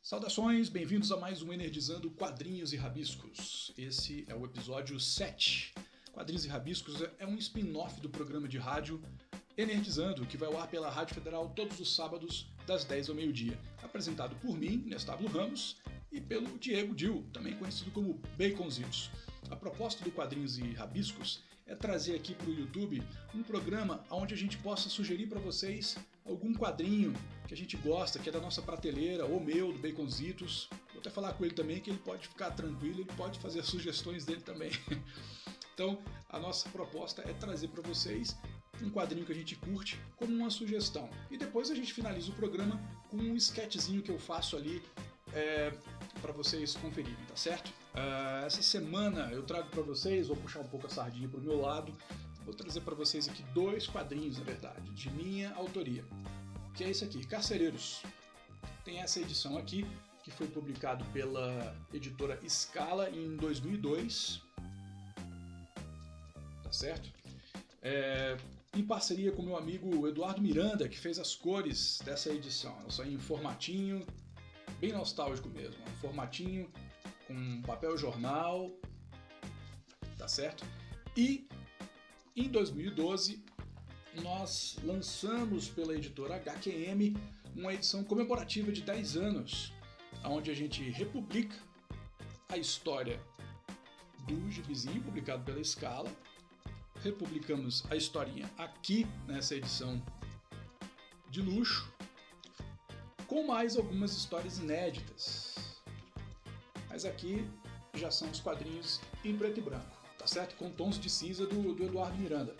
Saudações, bem-vindos a mais um Energizando Quadrinhos e Rabiscos. Esse é o episódio 7. Quadrinhos e Rabiscos é um spin-off do programa de rádio Energizando, que vai ao ar pela Rádio Federal todos os sábados, das 10 ao meio-dia. Apresentado por mim, Nestábulo Ramos, e pelo Diego Dil, também conhecido como Baconzitos. A proposta do Quadrinhos e Rabiscos é trazer aqui para o YouTube um programa onde a gente possa sugerir para vocês algum quadrinho que a gente gosta, que é da nossa prateleira, ou meu, do Baconzitos. Vou até falar com ele também, que ele pode ficar tranquilo, ele pode fazer as sugestões dele também. Então, a nossa proposta é trazer para vocês um quadrinho que a gente curte como uma sugestão. E depois a gente finaliza o programa com um sketchzinho que eu faço ali para vocês conferirem, tá certo? Essa semana eu trago para vocês, vou puxar um pouco a sardinha para o meu lado, vou trazer para vocês aqui dois quadrinhos, na verdade, de minha autoria, que é esse aqui, Carcereiros. Tem essa edição aqui, que foi publicado pela editora Scala em 2002, tá certo? Em parceria com meu amigo Eduardo Miranda, que fez as cores dessa edição. Ela saiu em formatinho, bem nostálgico mesmo, um formatinho com papel jornal, tá certo? E em 2012 nós lançamos pela editora HQM uma edição comemorativa de 10 anos, onde a gente republica a história do gibizinho publicado pela Scala. Republicamos a historinha aqui nessa edição de luxo, com mais algumas histórias inéditas. Mas aqui já são os quadrinhos em preto e branco, tá certo? Com tons de cinza do Eduardo Miranda.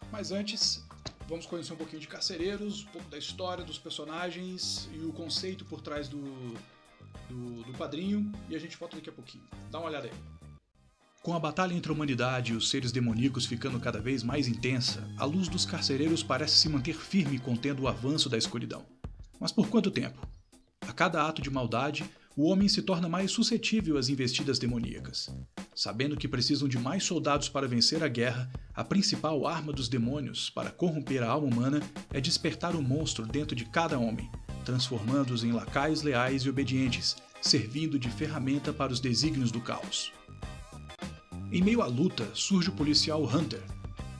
Mas antes, vamos conhecer um pouquinho de Carcereiros, um pouco da história, dos personagens e o conceito por trás do quadrinho, e a gente volta daqui a pouquinho. Dá uma olhada aí. Com a batalha entre a humanidade e os seres demoníacos ficando cada vez mais intensa, a luz dos carcereiros parece se manter firme contendo o avanço da escuridão. Mas por quanto tempo? A cada ato de maldade, o homem se torna mais suscetível às investidas demoníacas. Sabendo que precisam de mais soldados para vencer a guerra, a principal arma dos demônios para corromper a alma humana é despertar o monstro dentro de cada homem, transformando-os em lacaios leais e obedientes, servindo de ferramenta para os desígnios do caos. Em meio à luta, surge o policial Hunter,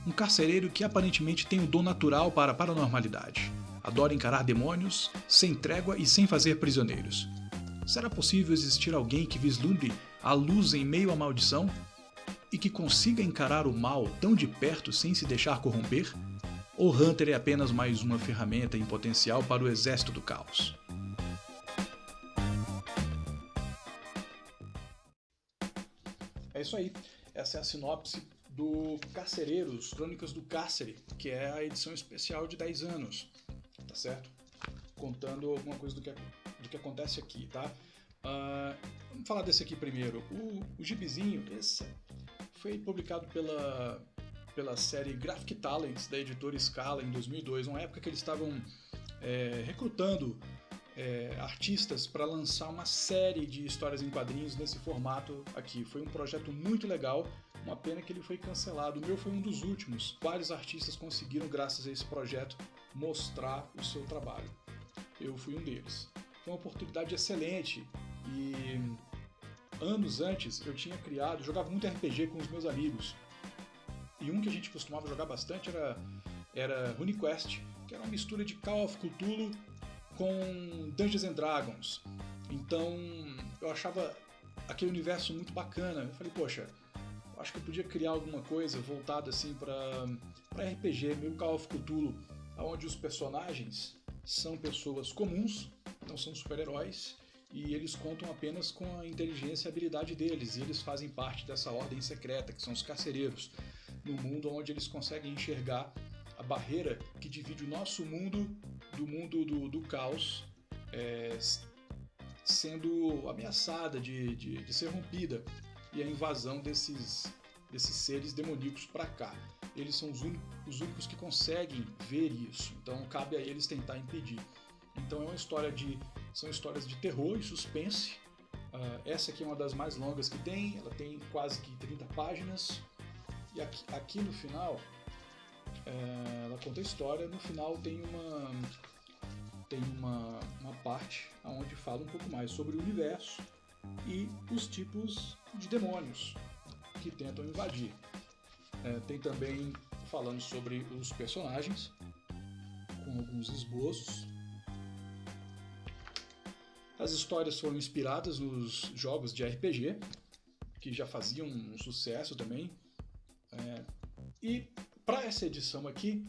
um carcereiro que aparentemente tem o dom natural para a paranormalidade. Adora encarar demônios, sem trégua e sem fazer prisioneiros. Será possível existir alguém que vislumbre a luz em meio à maldição? E que consiga encarar o mal tão de perto sem se deixar corromper? Ou Hunter é apenas mais uma ferramenta em potencial para o exército do caos? É isso aí. Essa é a sinopse do Carcereiros, Crônicas do Cárcere, que é a edição especial de 10 anos, tá certo? Contando alguma coisa do que acontece aqui, tá? Vamos falar desse aqui primeiro. O gibizinho, esse foi publicado pela série Graphic Talents, da editora Scala, em 2002, uma época que eles estavam recrutando artistas para lançar uma série de histórias em quadrinhos nesse formato aqui. Foi um projeto muito legal, uma pena que ele foi cancelado. O meu foi um dos últimos. Vários artistas conseguiram, graças a esse projeto, mostrar o seu trabalho. Eu fui um deles. Foi uma oportunidade excelente e anos antes eu tinha criado, jogava muito RPG com os meus amigos. E um que a gente costumava jogar bastante era RuneQuest, que era uma mistura de Call of Cthulhu com Dungeons and Dragons. Então eu achava aquele universo muito bacana. Eu falei, poxa, eu acho que eu podia criar alguma coisa voltada assim para RPG, meio Call of Cthulhu, onde os personagens são pessoas comuns, não são super-heróis, e eles contam apenas com a inteligência e a habilidade deles, e eles fazem parte dessa ordem secreta, que são os carcereiros, no mundo onde eles conseguem enxergar a barreira que divide o nosso mundo do mundo do caos, sendo ameaçada de ser rompida, e a invasão desses seres demoníacos para cá. Eles são os únicos que conseguem ver isso, então cabe a eles tentar impedir. Então são histórias de terror e suspense. Essa aqui é uma das mais longas que tem, ela tem quase que 30 páginas, e aqui no final ela conta a história. No final tem tem uma parte onde fala um pouco mais sobre o universo e os tipos de demônios que tentam invadir. Tem também falando sobre os personagens, com alguns esboços. As histórias foram inspiradas nos jogos de RPG, que já faziam um sucesso também. E para essa edição aqui,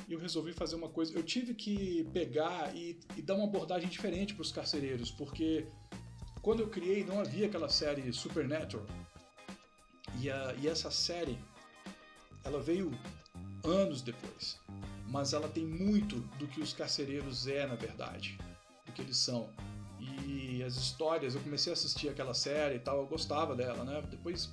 eu resolvi fazer uma coisa. Eu tive que pegar e dar uma abordagem diferente para os carcereiros, porque quando eu criei não havia aquela série Supernatural. E essa série, ela veio anos depois, mas ela tem muito do que os carcereiros na verdade, do que eles são. E as histórias, eu comecei a assistir aquela série e tal, eu gostava dela, né? Depois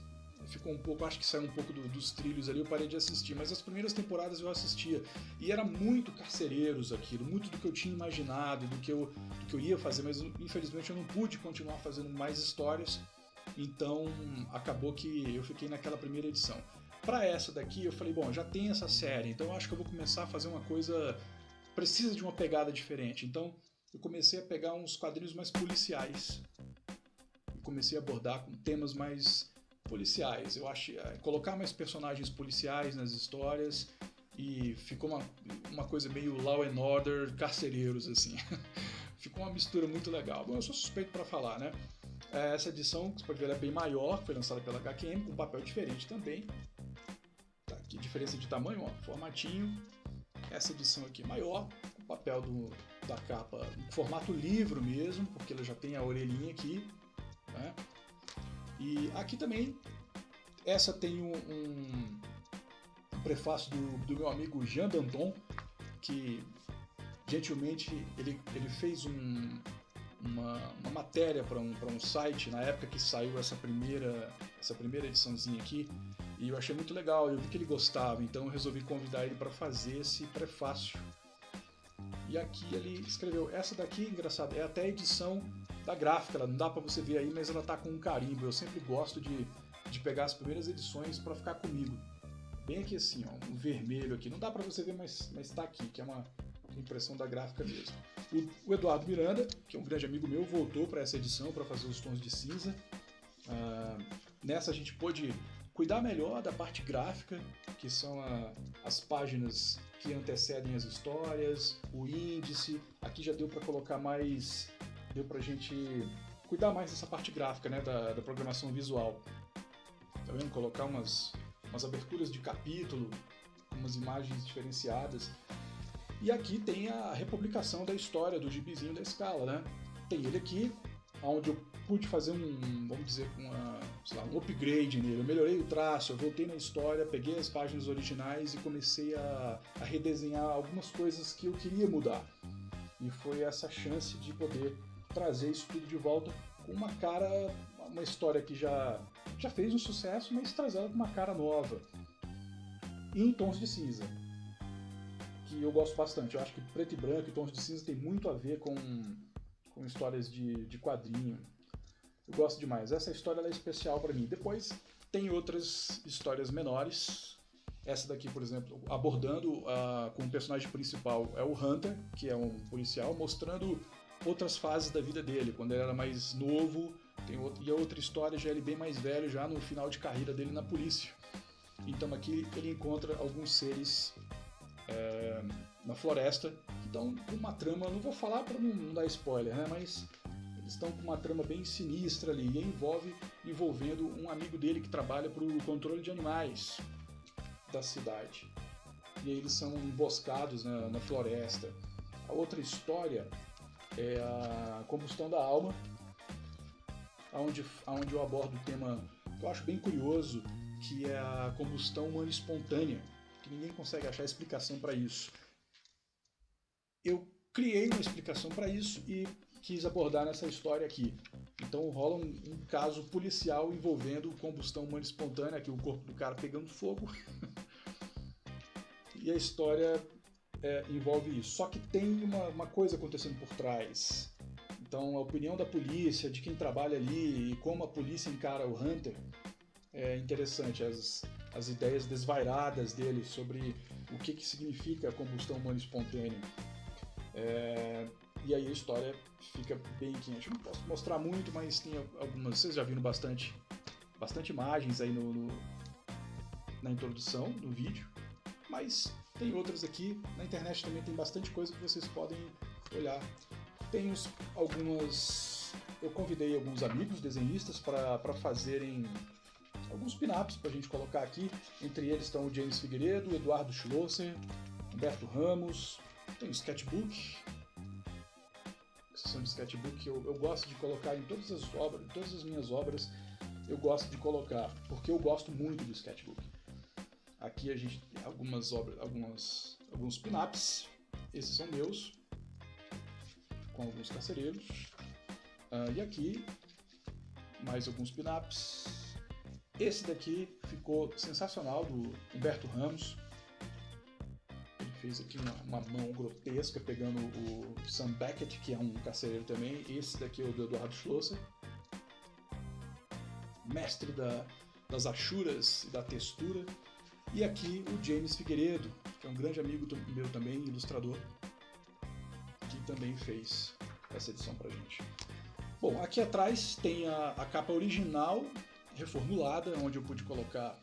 ficou um pouco, acho que saiu um pouco dos trilhos ali, eu parei de assistir, mas as primeiras temporadas eu assistia, e era muito carcereiros aquilo, muito do que eu tinha imaginado, do que eu ia fazer, mas infelizmente eu não pude continuar fazendo mais histórias, então acabou que eu fiquei naquela primeira edição. Para essa daqui eu falei, bom, já tem essa série, então eu acho que eu vou começar a fazer uma coisa, precisa de uma pegada diferente, então eu comecei a pegar uns quadrinhos mais policiais, e comecei a abordar com temas mais policiais. Eu acho colocar mais personagens policiais nas histórias e ficou uma coisa meio Law and Order, carcereiros assim. Ficou uma mistura muito legal. Bom, eu sou suspeito para falar, né? Essa edição, que você pode ver, ela é bem maior, foi lançada pela HQM, com papel diferente também. Tá aqui, diferença de tamanho, ó, formatinho. Essa edição aqui é maior, com o papel da capa em formato livro mesmo, porque ela já tem a orelhinha aqui, né? E aqui também, essa tem um prefácio do meu amigo Jean Danton, que gentilmente ele fez uma matéria para um site na época que saiu essa primeira ediçãozinha aqui, e eu achei muito legal, eu vi que ele gostava, então eu resolvi convidar ele para fazer esse prefácio. E aqui ele escreveu, essa daqui, engraçado, é até a edição da gráfica, ela não dá para você ver aí, mas ela tá com um carimbo. Eu sempre gosto de pegar as primeiras edições para ficar comigo. Bem aqui assim, ó, um vermelho aqui. Não dá para você ver, mas tá aqui, que é uma impressão da gráfica mesmo. O Eduardo Miranda, que é um grande amigo meu, voltou para essa edição para fazer os tons de cinza. Nessa a gente pôde cuidar melhor da parte gráfica, que são as páginas que antecedem as histórias, o índice. Aqui já deu para colocar mais, deu para a gente cuidar mais dessa parte gráfica, né, da programação visual. Tá vendo? Colocar umas aberturas de capítulo, umas imagens diferenciadas. E aqui tem a republicação da história do gibizinho da Scala, né? Tem ele aqui, onde eu pude fazer vamos dizer, um upgrade nele. Eu melhorei o traço, eu voltei na história, peguei as páginas originais e comecei a redesenhar algumas coisas que eu queria mudar. E foi essa chance de poder trazer isso tudo de volta com uma cara, uma história que já fez um sucesso, mas trazer ela com uma cara nova. E em tons de cinza, que eu gosto bastante. Eu acho que preto e branco e tons de cinza tem muito a ver com histórias de quadrinho. Eu gosto demais. Essa história ela é especial para mim. Depois tem outras histórias menores. Essa daqui, por exemplo, abordando com o personagem principal é o Hunter, que é um policial, mostrando outras fases da vida dele, quando ele era mais novo. E a outra história já é ele bem mais velho, já no final de carreira dele na polícia. Então aqui ele encontra alguns seres na floresta, então com uma trama, não vou falar para não dar spoiler, né, mas eles estão com uma trama bem sinistra ali, e envolvendo um amigo dele que trabalha para o controle de animais da cidade. E aí eles são emboscados na floresta. A outra história é a Combustão da Alma, onde eu abordo o tema que eu acho bem curioso, que é a combustão humana espontânea, que ninguém consegue achar explicação para isso. Eu criei uma explicação para isso e quis abordar nessa história aqui. Então rola um caso policial envolvendo combustão humana espontânea, que o corpo do cara pegando fogo. E a história envolve isso. Só que tem uma coisa acontecendo por trás. Então a opinião da polícia, de quem trabalha ali, e como a polícia encara o Hunter, é interessante. As ideias desvairadas dele sobre o que significa a combustão humana espontânea. E aí a história fica bem quente. Eu não posso mostrar muito, mas tem algumas... Vocês já viram bastante imagens aí na introdução do vídeo. Mas tem outras aqui. Na internet também tem bastante coisa que vocês podem olhar. Tem algumas... Eu convidei alguns amigos desenhistas para fazerem alguns pin-ups pra gente colocar aqui. Entre eles estão o James Figueiredo, o Eduardo Schlosser, Humberto Ramos, tem o Sketchbook. Sessão de Sketchbook eu gosto de colocar em todas as minhas obras, eu gosto de colocar, porque eu gosto muito do Sketchbook. Aqui a gente tem alguns pin-ups, esses são meus, com alguns carcereiros. E aqui, mais alguns pin-ups. Esse daqui ficou sensacional, do Humberto Ramos. Ele fez aqui uma mão grotesca, pegando o Sam Beckett, que é um carcereiro também. Esse daqui é o do Eduardo Schlosser, mestre das achuras e da textura. E aqui o James Figueiredo, que é um grande amigo meu também, ilustrador, que também fez essa edição pra gente. Bom, aqui atrás tem a capa original, reformulada, onde eu pude colocar...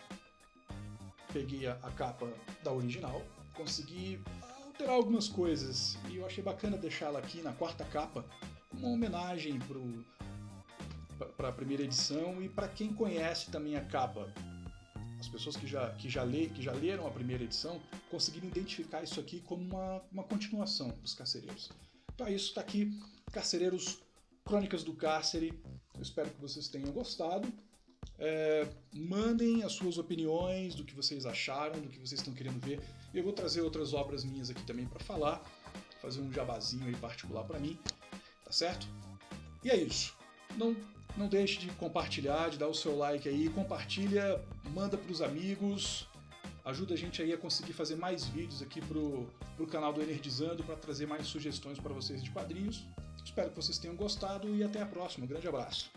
Peguei a capa da original, consegui alterar algumas coisas, e eu achei bacana deixá-la aqui na quarta capa, como uma homenagem para a primeira edição e para quem conhece também a capa. As pessoas que já leram a primeira edição conseguiram identificar isso aqui como uma continuação dos Carcereiros. Então é isso, está aqui, Carcereiros, Crônicas do Cárcere. Eu espero que vocês tenham gostado. Mandem as suas opiniões do que vocês acharam, do que vocês estão querendo ver. Eu vou trazer outras obras minhas aqui também para falar, fazer um jabazinho aí particular para mim, tá certo? E é isso. Não deixe de compartilhar, de dar o seu like aí, compartilha, manda para os amigos, ajuda a gente aí a conseguir fazer mais vídeos aqui pro canal do Enerdizando, para trazer mais sugestões para vocês de quadrinhos. Espero que vocês tenham gostado e até a próxima. Um grande abraço.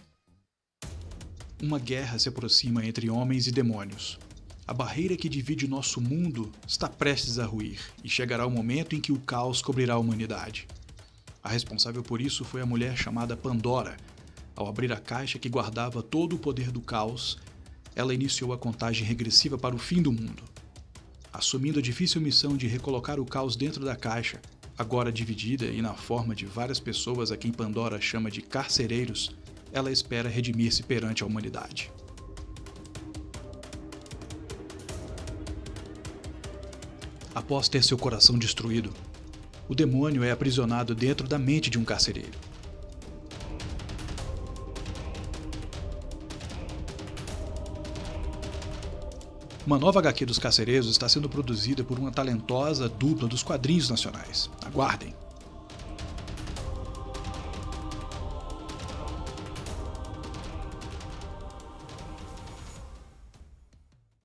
Uma guerra se aproxima entre homens e demônios. A barreira que divide nosso mundo está prestes a ruir, e chegará o momento em que o caos cobrirá a humanidade. A responsável por isso foi a mulher chamada Pandora. Ao abrir a caixa que guardava todo o poder do caos, ela iniciou a contagem regressiva para o fim do mundo. Assumindo a difícil missão de recolocar o caos dentro da caixa, agora dividida e na forma de várias pessoas a quem Pandora chama de carcereiros, ela espera redimir-se perante a humanidade. Após ter seu coração destruído, o demônio é aprisionado dentro da mente de um carcereiro. Uma nova HQ dos Carcereiros está sendo produzida por uma talentosa dupla dos quadrinhos nacionais. Aguardem!